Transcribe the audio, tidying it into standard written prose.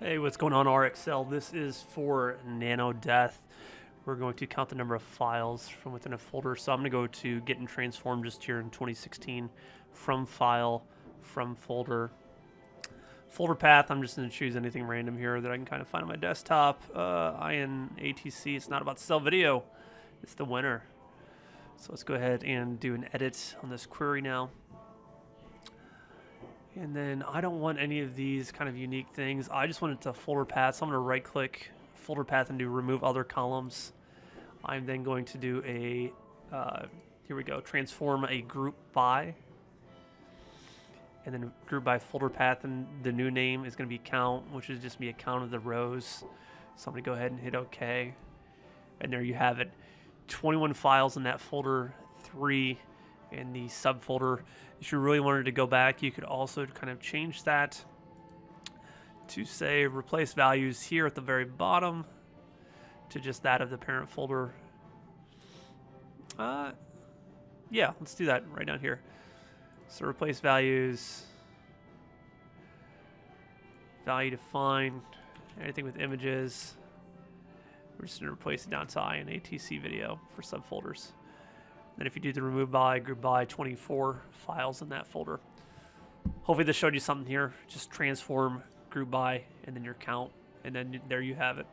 Hey, what's going on, RXL? This is for Nano-death. We're going to count the number of files from within a folder. So I'm going to go to Get and Transform just here in 2016. From File, from Folder. Folder path, I'm just going to choose anything random here that I can kind of find on my desktop. INATC, it's not about cell video. It's the winner. So let's go ahead and do an edit on this query now. And then I don't want any of these kind of unique things. I just want it to folder path. So I'm going to right click folder path and do remove other columns. I'm then going to do a, here we go, transform a group by. And then group by folder path, and the new name is going to be count, which is just be a count of the rows. So I'm going to go ahead and hit OK. And there you have it. 21 files in that folder, 3 in the subfolder. If you really wanted to go back, you could also kind of change that to say replace values here at the very bottom to just that of the parent folder. Yeah, let's do that right down here. So replace values, value defined, anything with images. We're just going to replace it down to INATC video for subfolders. Then if you do the remove by, group by, 24 files in that folder. Hopefully this showed you something here. Just transform, group by, and then your count, and then there you have it.